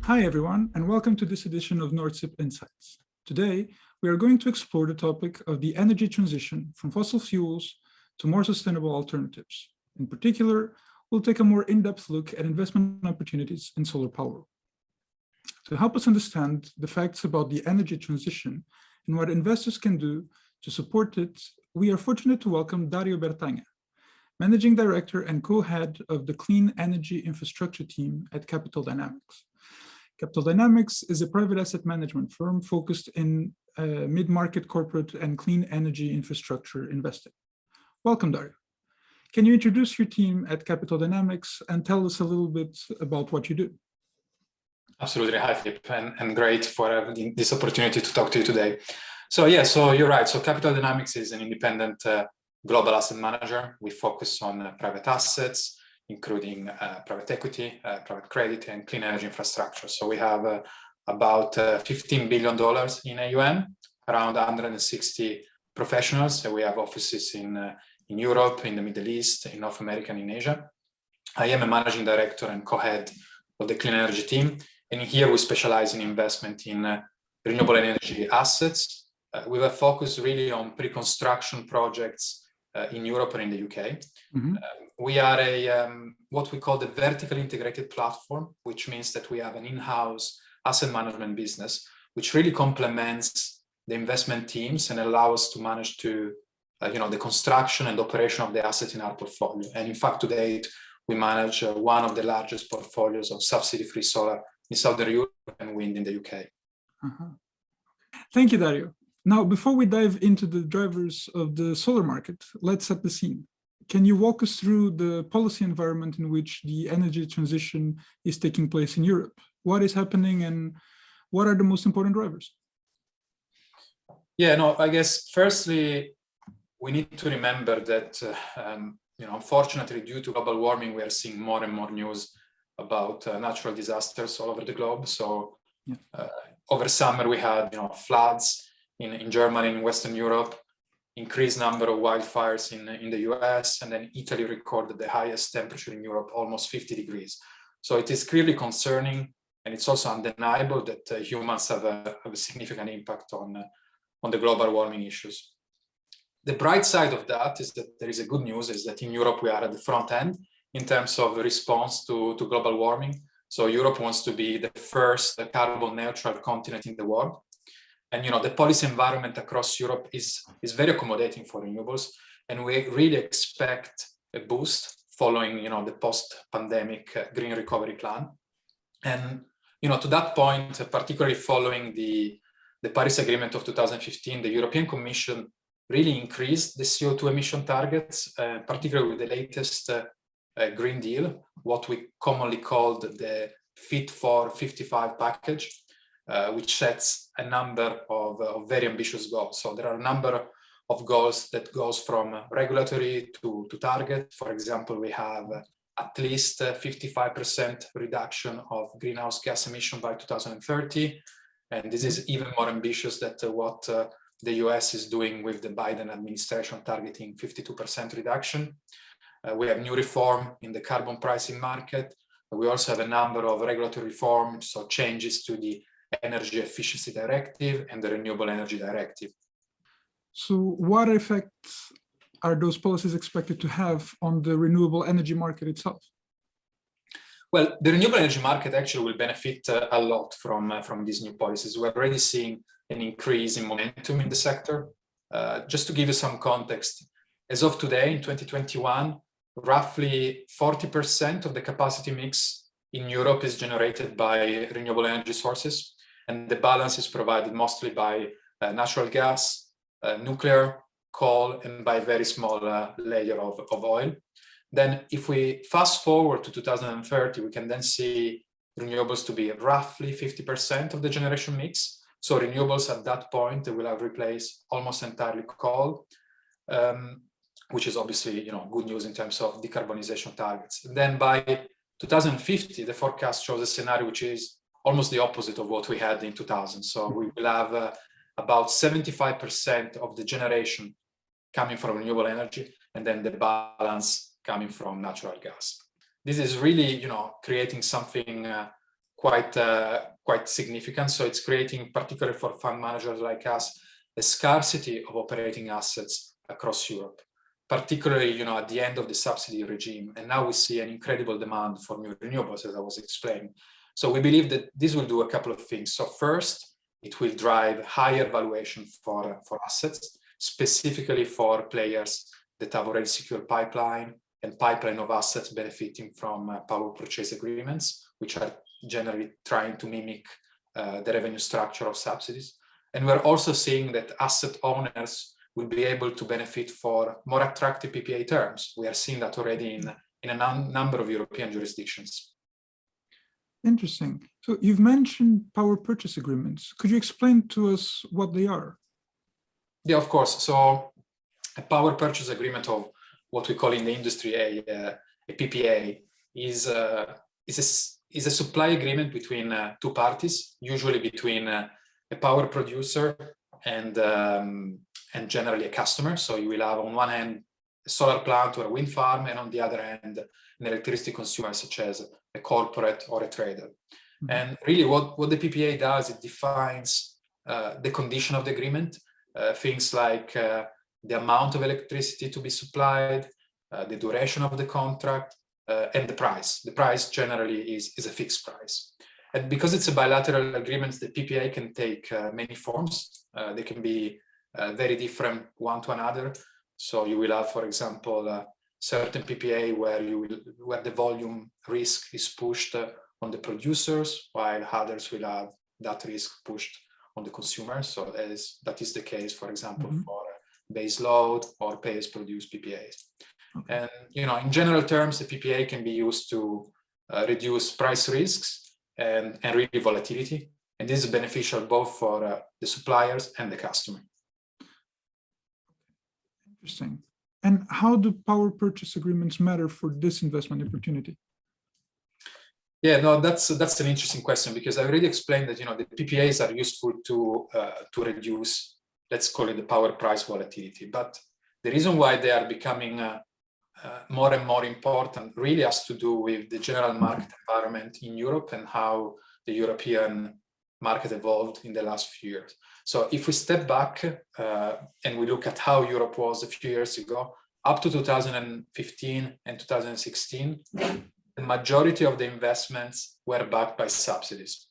Hi everyone, and welcome to this edition of NordSIP Insights. Today, we are going to explore the topic of the energy transition from fossil fuels to more sustainable alternatives. In particular, we'll take a more in-depth look at investment opportunities in solar power. To help us understand the facts about the energy transition and what investors can do to support it, we are fortunate to welcome Dario Bertagna, Managing Director and co-head of the Clean Energy Infrastructure team at Capital Dynamics. Capital Dynamics is a private asset management firm focused in mid-market corporate and clean energy infrastructure investing. Welcome, Dario. Can you introduce your team at Capital Dynamics and tell us a little bit about what you do? Absolutely. Hi, Filipe, and great for having this opportunity to talk to you today. So you're right. So Capital Dynamics is an independent global asset manager. We focus on private assets, including private equity, private credit, and clean energy infrastructure. So we have about $15 billion in AUM, around 160 professionals. So we have offices in Europe, in the Middle East, in North America, and in Asia. I am a managing director and co-head of the clean energy team. And here we specialize in investment in renewable energy assets. We have focused really on pre-construction projects in Europe and in the UK. Mm-hmm. We are what we call the vertically integrated platform, which means that we have an in-house asset management business, which really complements the investment teams and allows us to manage the construction and operation of the asset in our portfolio. And in fact, to date, we manage one of the largest portfolios of subsidy-free solar in Southern Europe and wind in the UK. Uh-huh. Thank you, Dario. Now, before we dive into the drivers of the solar market, let's set the scene. Can you walk us through the policy environment in which the energy transition is taking place in Europe? What is happening and what are the most important drivers? I guess firstly, we need to remember that, unfortunately, due to global warming, we are seeing more and more news about natural disasters all over the globe. So over summer, we had floods in Germany, in Western Europe, increased number of wildfires in the US, and then Italy recorded the highest temperature in Europe, almost 50 degrees. So it is clearly concerning, and it's also undeniable that humans have a significant impact on the global warming issues. The bright side of that is that there is a good news, is that in Europe we are at the front end in terms of response to global warming. So Europe wants to be the first carbon neutral continent in the world. And the policy environment across Europe is very accommodating for renewables, and we really expect a boost following the post-pandemic green recovery plan. And to that point, particularly following the Paris Agreement of 2015, the European Commission really increased the CO2 emission targets, particularly with the latest Green Deal, what we commonly called the Fit for 55 package. Which sets a number of very ambitious goals. So there are a number of goals that goes from regulatory to target. For example, we have at least 55% reduction of greenhouse gas emission by 2030. And this is even more ambitious than what the US is doing with the Biden administration targeting 52% reduction. We have new reform in the carbon pricing market. We also have a number of regulatory reforms, so changes to the Energy Efficiency Directive and the Renewable Energy Directive. So what effects are those policies expected to have on the renewable energy market itself? Well, the renewable energy market actually will benefit a lot from these new policies. We're already seeing an increase in momentum in the sector. Just to give you some context, as of today, in 2021, roughly 40% of the capacity mix in Europe is generated by renewable energy sources. And the balance is provided mostly by natural gas, nuclear, coal, and by a very small layer of oil. Then if we fast forward to 2030, we can then see renewables to be roughly 50% of the generation mix. So renewables at that point will have replaced almost entirely coal, which is obviously good news in terms of decarbonization targets. And then by 2050, the forecast shows a scenario which is almost the opposite of what we had in 2000. So we will have about 75% of the generation coming from renewable energy, and then the balance coming from natural gas. This is really, creating something quite significant. So it's creating, particularly for fund managers like us, a scarcity of operating assets across Europe, particularly at the end of the subsidy regime. And now we see an incredible demand for new renewables, as I was explaining. So we believe that this will do a couple of things. So first, it will drive higher valuation for assets, specifically for players that have already secured pipeline of assets benefiting from power purchase agreements, which are generally trying to mimic the revenue structure of subsidies. And we're also seeing that asset owners will be able to benefit for more attractive PPA terms. We are seeing that already in a number of European jurisdictions. Interesting. So you've mentioned power purchase agreements. Could you explain to us what they are? Yeah, of course. So a power purchase agreement, of what we call in the industry a PPA, is a supply agreement between two parties, usually between a power producer and generally a customer. So you will have on one hand a solar plant or a wind farm, and on the other hand an electricity consumer such as a corporate or a trader. Mm-hmm. And really what the PPA does, it defines the condition of the agreement, things like the amount of electricity to be supplied, the duration of the contract, and the price. The price generally is a fixed price. And because it's a bilateral agreement, the PPA can take many forms. They can be very different one to another. So you will have, for example, certain PPA where the volume risk is pushed on the producers, while others will have that risk pushed on the consumer. So that is the case, for example, mm-hmm. for base load or pay-as-produced PPAs. Okay. And in general terms, the PPA can be used to reduce price risks and really volatility. And this is beneficial both for the suppliers and the customer. Interesting. And how do power purchase agreements matter for this investment opportunity? Yeah, no, that's an interesting question, because I already explained that the PPAs are useful to reduce, let's call it, the power price volatility. But the reason why they are becoming more and more important really has to do with the general market environment in Europe and how the European market evolved in the last few years. So if we step back and we look at how Europe was a few years ago, up to 2015 and 2016, the majority of the investments were backed by subsidies.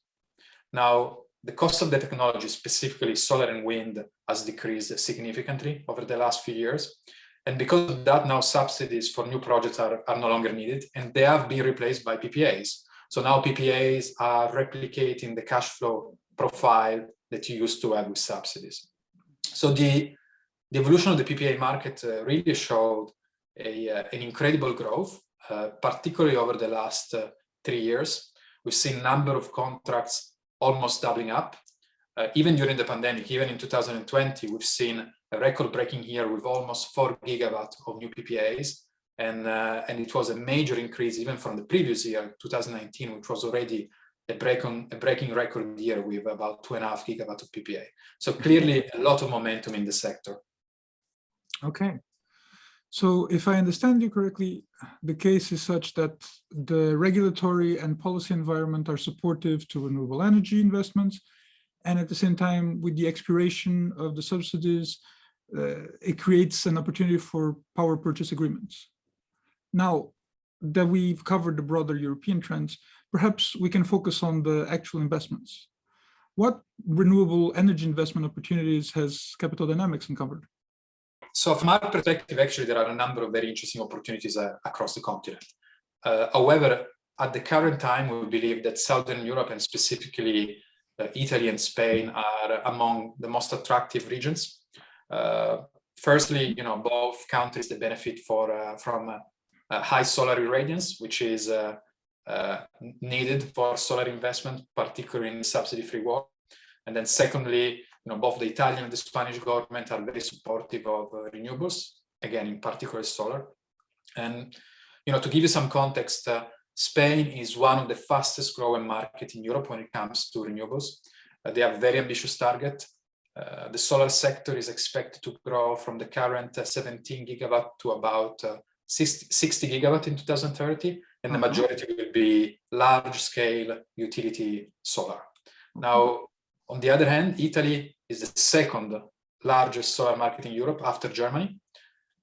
Now, the cost of the technology, specifically solar and wind, has decreased significantly over the last few years. And because of that, now subsidies for new projects are no longer needed, and they have been replaced by PPAs. So now PPAs are replicating the cash flow profile that you used to have with subsidies. So the evolution of the PPA market really showed an incredible growth, particularly over the last 3 years. We've seen a number of contracts almost doubling up. Even during the pandemic, even in 2020, we've seen a record-breaking year with almost 4 gigawatts of new PPAs. And it was a major increase even from the previous year, 2019, which was already a breaking record year with about 2.5 gigawatts of PPA. So clearly a lot of momentum in the sector. Okay. So if I understand you correctly, the case is such that the regulatory and policy environment are supportive to renewable energy investments. And at the same time, with the expiration of the subsidies, it creates an opportunity for power purchase agreements. Now that we've covered the broader European trends, perhaps we can focus on the actual investments. What renewable energy investment opportunities has Capital Dynamics uncovered? So from our perspective, actually, there are a number of very interesting opportunities across the continent. However, at the current time, we believe that Southern Europe, and specifically Italy and Spain, are among the most attractive regions. Firstly, both countries, they benefit from high solar irradiance, which is needed for solar investment, particularly in subsidy-free world. And then secondly, both the Italian and the Spanish government are very supportive of renewables, again, in particular solar. And, to give you some context, Spain is one of the fastest growing markets in Europe when it comes to renewables. They have a very ambitious target. The solar sector is expected to grow from the current 17 gigawatt to about 60 gigawatt in 2030. and the majority will be large-scale utility solar. Now, on the other hand, Italy is the second largest solar market in Europe after Germany.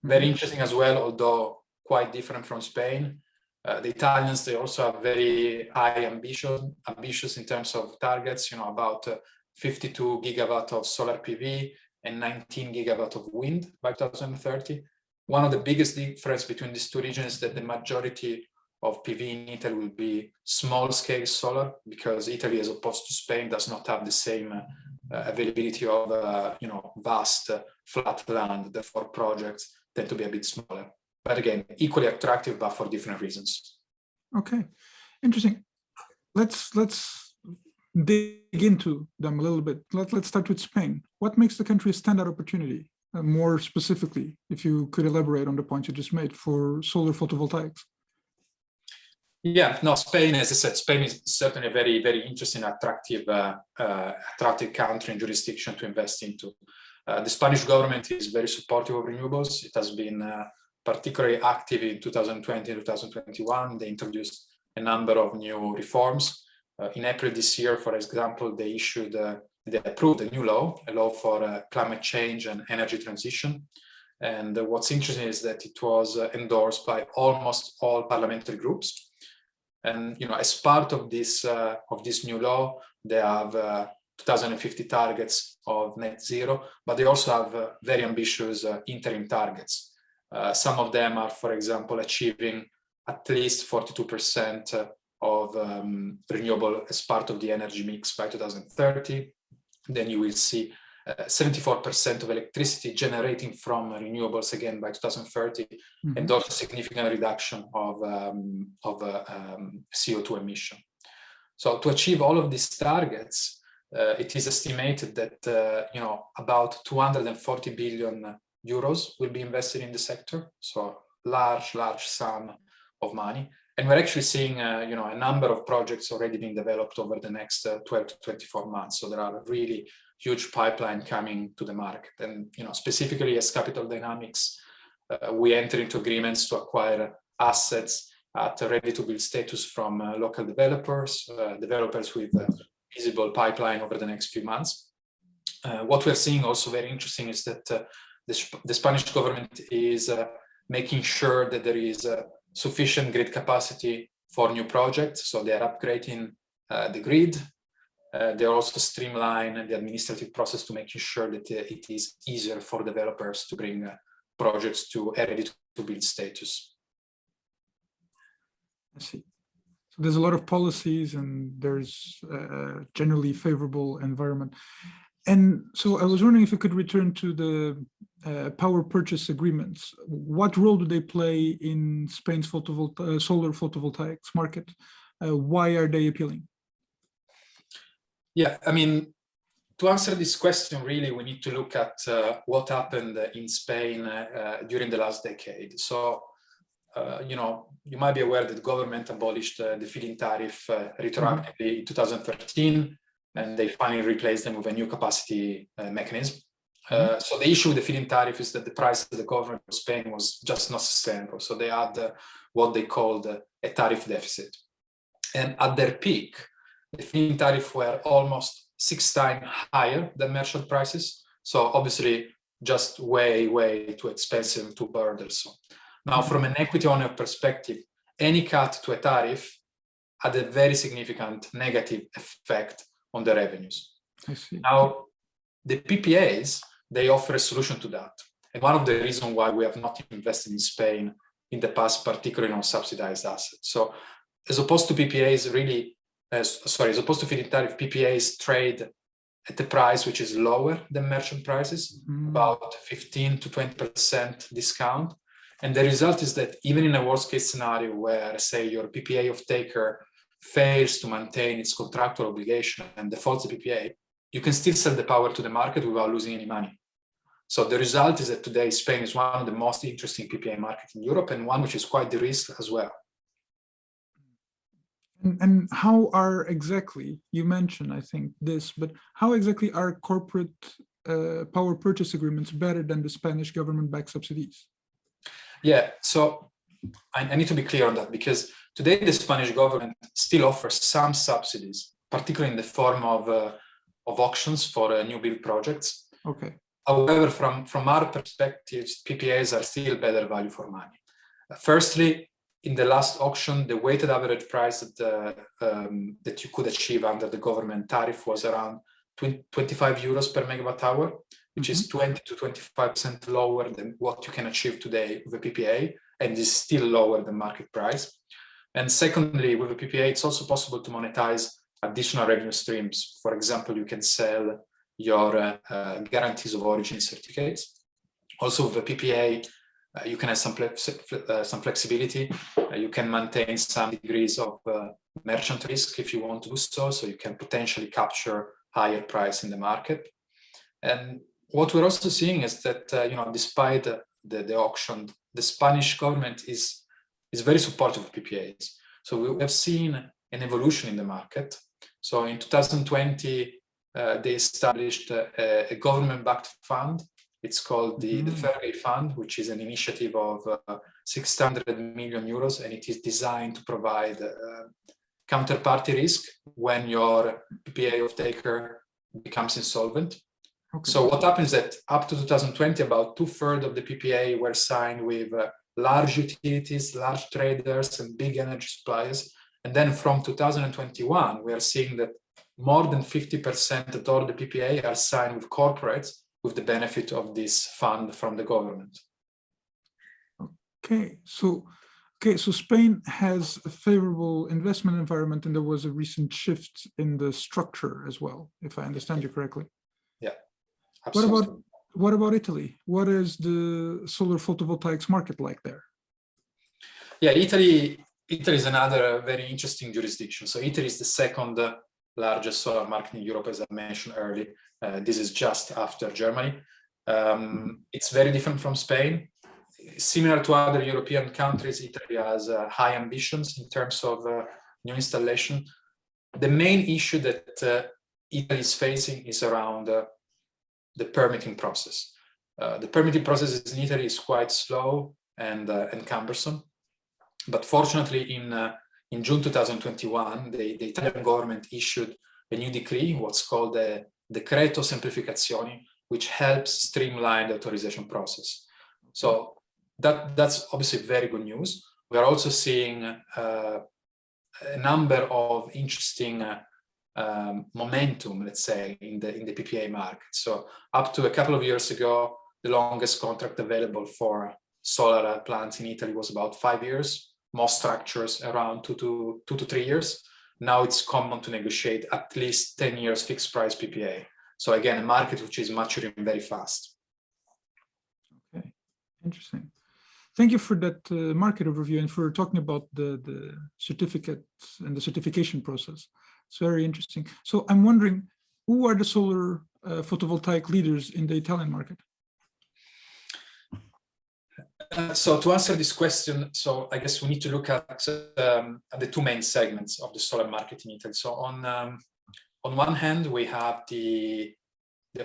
Very interesting as well, although quite different from Spain. The Italians, they also have very high ambitious in terms of targets, about 52 gigawatt of solar PV and 19 gigawatt of wind by 2030. One of the biggest difference between these two regions is that the majority of PV in Italy will be small-scale solar, because Italy, as opposed to Spain, does not have the same availability of vast flat land. Therefore, projects tend to be a bit smaller. But again, equally attractive, but for different reasons. Okay, interesting. Let's dig into them a little bit. Let's start with Spain. What makes the country a standout opportunity? More specifically, if you could elaborate on the point you just made for solar photovoltaics. Yeah, no, Spain, as I said, Spain is certainly a very, very interesting, attractive country and jurisdiction to invest into. The Spanish government is very supportive of renewables. It has been particularly active in 2020 and 2021. They introduced a number of new reforms. In April this year, for example, they approved a new law, a law for climate change and energy transition. And what's interesting is that it was endorsed by almost all parliamentary groups. And as part of this new law, they have 2050 targets of net zero, but they also have very ambitious interim targets. Some of them are, for example, achieving at least 42% of renewable as part of the energy mix by 2030. Then you will see 74% of electricity generating from renewables again by 2030, and also a significant reduction of CO2 emission. So to achieve all of these targets, it is estimated that about 240 billion euros will be invested in the sector. So large sum of money. And we're actually seeing a number of projects already being developed over the next 12 to 24 months. So there are a really huge pipeline coming to the market. And specifically as Capital Dynamics, we enter into agreements to acquire assets at a ready-to-build status from local developers with a visible pipeline over the next few months. What we're seeing also very interesting is that the Spanish government is making sure that there is sufficient grid capacity for new projects. So they are upgrading the grid. They also streamline the administrative process to making sure that it is easier for developers to bring projects to a ready-to-build status. I see. So there's a lot of policies and there's a generally favorable environment. And so I was wondering if you could return to the power purchase agreements. What role do they play in Spain's solar photovoltaics market? Why are they appealing? Yeah, I mean, to answer this question, really, we need to look at what happened in Spain during the last decade. So, you might be aware that the government abolished the feed-in tariff retroactively in 2013, and they finally replaced them with a new capacity mechanism. So the issue with the feed-in tariff is that the price of the government of Spain was just not sustainable. So they had what they called a tariff deficit. And at their peak, the feed-in tariff were almost 6 times higher than merchant prices. So obviously just way too expensive, too burdensome. Now, from an equity owner perspective, any cut to a tariff had a very significant negative effect on the revenues. I see. Now, the PPAs, they offer a solution to that. And one of the reasons why we have not invested in Spain in the past, particularly on subsidized assets. So as opposed to PPAs, as opposed to feed-in tariff, PPAs trade at a price which is lower than merchant prices, about 15 to 20% discount. And the result is that even in a worst case scenario where, say, your PPA off-taker fails to maintain its contractual obligation and defaults the PPA, you can still sell the power to the market without losing any money. So the result is that today Spain is one of the most interesting PPA markets in Europe, and one which is quite de-risked as well. And how are exactly, you mentioned, I think, this, but how exactly are corporate power purchase agreements better than the Spanish government-backed subsidies? Yeah, so I need to be clear on that, because today the Spanish government still offers some subsidies, particularly in the form of auctions for new build projects. Okay. However, from our perspective, PPAs are still better value for money. Firstly, in the last auction, the weighted average price that you could achieve under the government tariff was around 25 euros per megawatt hour, which is 20 to 25% lower than what you can achieve today with a PPA, and is still lower than market price. And secondly, with a PPA, it's also possible to monetize additional revenue streams. For example, you can sell your guarantees of origin certificates. Also with a PPA, you can have some flexibility. You can maintain some degrees of merchant risk if you want to do so. So you can potentially capture higher price in the market. And what we're also seeing is that, despite the auction, the Spanish government is very supportive of PPAs. So we have seen an evolution in the market. So in 2020, they established a government-backed fund. It's called the Fairway Fund, which is an initiative of 600 million euros, and it is designed to provide counterparty risk when your PPA off-taker becomes insolvent. Okay. So what happens is that up to 2020, about 2/3 of the PPA were signed with large utilities, large traders, and big energy suppliers. And then from 2021, we are seeing that more than 50% of all the PPA are signed with corporates with the benefit of this fund from the government. Okay, so Spain has a favorable investment environment, and there was a recent shift in the structure as well, if I understand you correctly. Yeah, absolutely. What about Italy? What is the solar photovoltaics market like there? Yeah, Italy is another very interesting jurisdiction. So Italy is the second largest solar market in Europe, as I mentioned earlier. This is just after Germany. It's very different from Spain. Similar to other European countries, Italy has high ambitions in terms of new installation. The main issue that Italy is facing is around the permitting process. The permitting process in Italy is quite slow and cumbersome. But fortunately, in June 2021, the Italian government issued a new decree, what's called the Decreto Semplificazioni, which helps streamline the authorization process. So that's obviously very good news. We are also seeing a number of interesting momentum, let's say, in the PPA market. So up to a couple of years ago, the longest contract available for solar plants in Italy was about 5 years. Most structures around 2 to 3 years. Now it's common to negotiate at least 10 years fixed price PPA. So again, a market which is maturing very fast. Okay, interesting. Thank you for that market overview and for talking about the certificates and the certification process. It's very interesting. So I'm wondering, who are the solar photovoltaic leaders in the Italian market? So to answer this question, so I guess we need to look at the two main segments of the solar market in Italy. So on one hand, we have the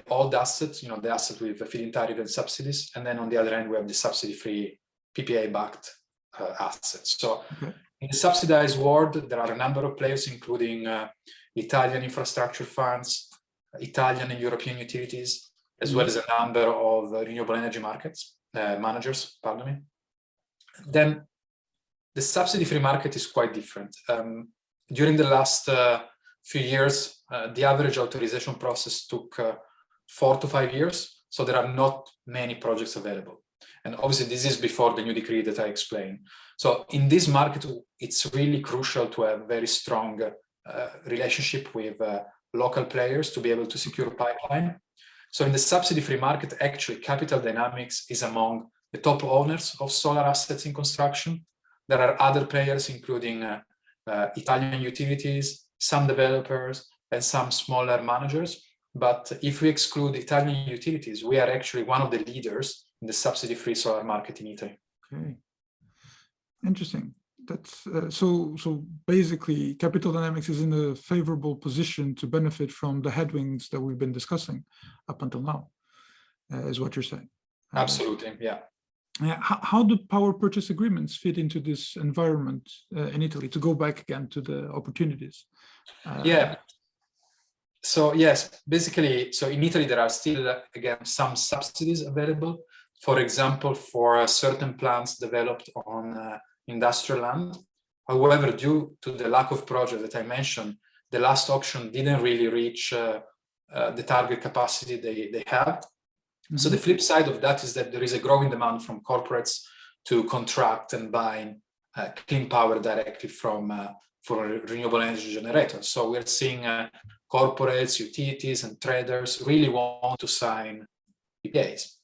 old assets, the asset with the feed-in tariff and subsidies, and then on the other hand, we have the subsidy-free PPA-backed assets. So in the subsidized world, there are a number of players, including Italian infrastructure funds, Italian and European utilities, as well as a number of renewable energy managers, pardon me. Then the subsidy-free market is quite different. During the last few years, the average authorization process took 4 to 5 years, so there are not many projects available. And obviously, this is before the new decree that I explained. So in this market, it's really crucial to have very strong relationship with local players to be able to secure a pipeline. So in the subsidy-free market, actually, Capital Dynamics is among the top owners of solar assets in construction. There are other players, including Italian utilities, some developers, and some smaller managers. But if we exclude Italian utilities, we are actually one of the leaders in the subsidy-free solar market in Italy. Okay, interesting. That's so basically Capital Dynamics is in a favorable position to benefit from the headwinds that we've been discussing up until now, is what you're saying. Absolutely, yeah. How do power purchase agreements fit into this environment in Italy, to go back again to the opportunities? Yeah. So yes, basically, so in Italy, there are still, again, some subsidies available. For example, for certain plants developed on industrial land. However, due to the lack of project that I mentioned, the last auction didn't really reach the target capacity they have. Mm-hmm. So the flip side of that is that there is a growing demand from corporates to contract and buy clean power directly from renewable energy generators. So we're seeing corporates, utilities, and traders really want to sign PPAs.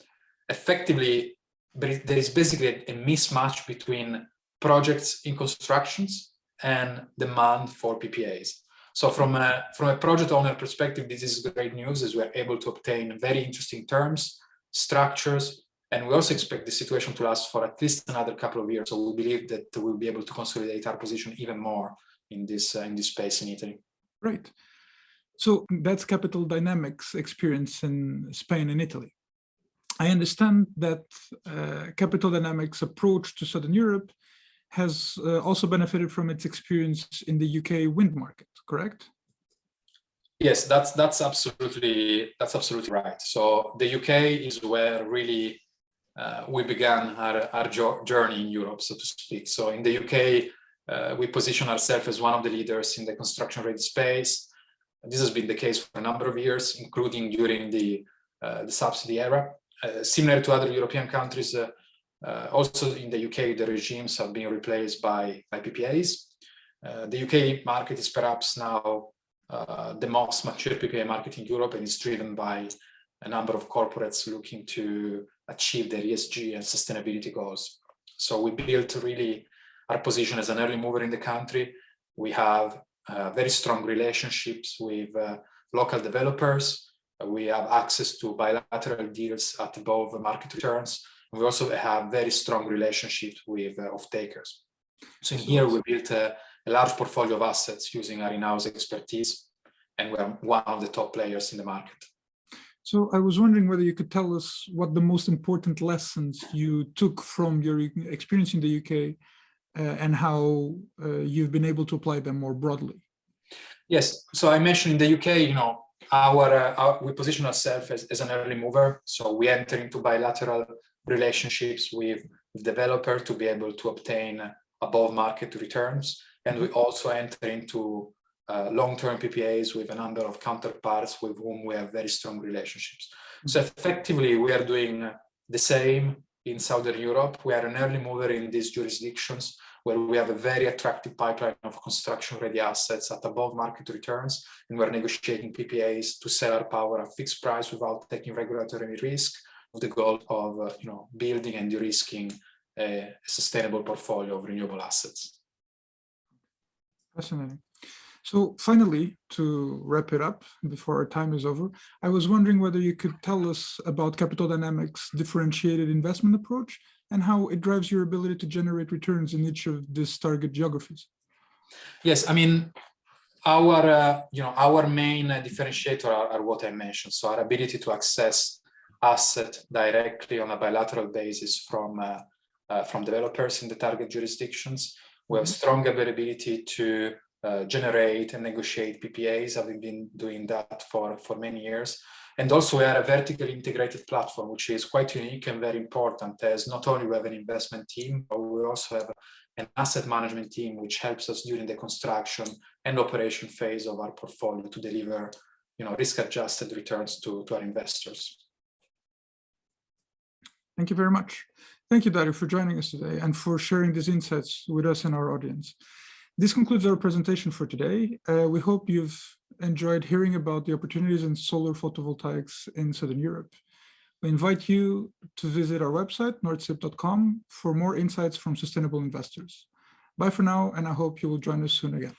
Effectively, there is basically a mismatch between projects in constructions and demand for PPAs. So from a project owner perspective, this is great news, as we're able to obtain very interesting terms, structures, and we also expect the situation to last for at least another couple of years. So we believe that we'll be able to consolidate our position even more in this space in Italy. Right. So that's Capital Dynamics experience in Spain and Italy. I understand that Capital Dynamics' approach to Southern Europe has also benefited from its experience in the UK wind market, correct? Yes, that's absolutely right. So the UK is where really we began our journey in Europe, so to speak. So in the UK, we position ourselves as one of the leaders in the construction-ready space. This has been the case for a number of years, including during the subsidy era. Similar to other European countries, also in the UK, the regimes have been replaced by PPAs. The UK market is perhaps now the most mature PPA market in Europe, and is driven by a number of corporates looking to achieve their ESG and sustainability goals. So we built really our position as an early mover in the country. We have very strong relationships with local developers. We have access to bilateral deals at above market returns. And we also have very strong relationships with off-takers. So in here, we built a large portfolio of assets using our in-house expertise, and we're one of the top players in the market. So I was wondering whether you could tell us what the most important lessons you took from your experience in the UK and how you've been able to apply them more broadly. Yes, so I mentioned in the UK, we position ourselves as an early mover. So we enter into bilateral relationships with developers to be able to obtain above market returns. And we also enter into long-term PPAs with a number of counterparts with whom we have very strong relationships. So effectively, we are doing the same in Southern Europe. We are an early mover in these jurisdictions where we have a very attractive pipeline of construction-ready assets at above market returns, and we're negotiating PPAs to sell our power at fixed price without taking regulatory risk, with the goal of building and de-risking a sustainable portfolio of renewable assets. Fascinating. So finally, to wrap it up before our time is over, I was wondering whether you could tell us about Capital Dynamics' differentiated investment approach and how it drives your ability to generate returns in each of these target geographies. Yes, I mean, our main differentiator are what I mentioned. So our ability to access assets directly on a bilateral basis from developers in the target jurisdictions. We have strong availability to generate and negotiate PPAs. I've been doing that for many years. And also we are a vertically integrated platform, which is quite unique and very important, as not only we have an investment team, but we also have an asset management team, which helps us during the construction and operation phase of our portfolio to deliver risk-adjusted returns to our investors. Thank you very much. Thank you, Dario, for joining us today and for sharing these insights with us and our audience. This concludes our presentation for today. We hope you've enjoyed hearing about the opportunities in solar photovoltaics in Southern Europe. We invite you to visit our website, nordsip.com, for more insights from sustainable investors. Bye for now, and I hope you will join us soon again.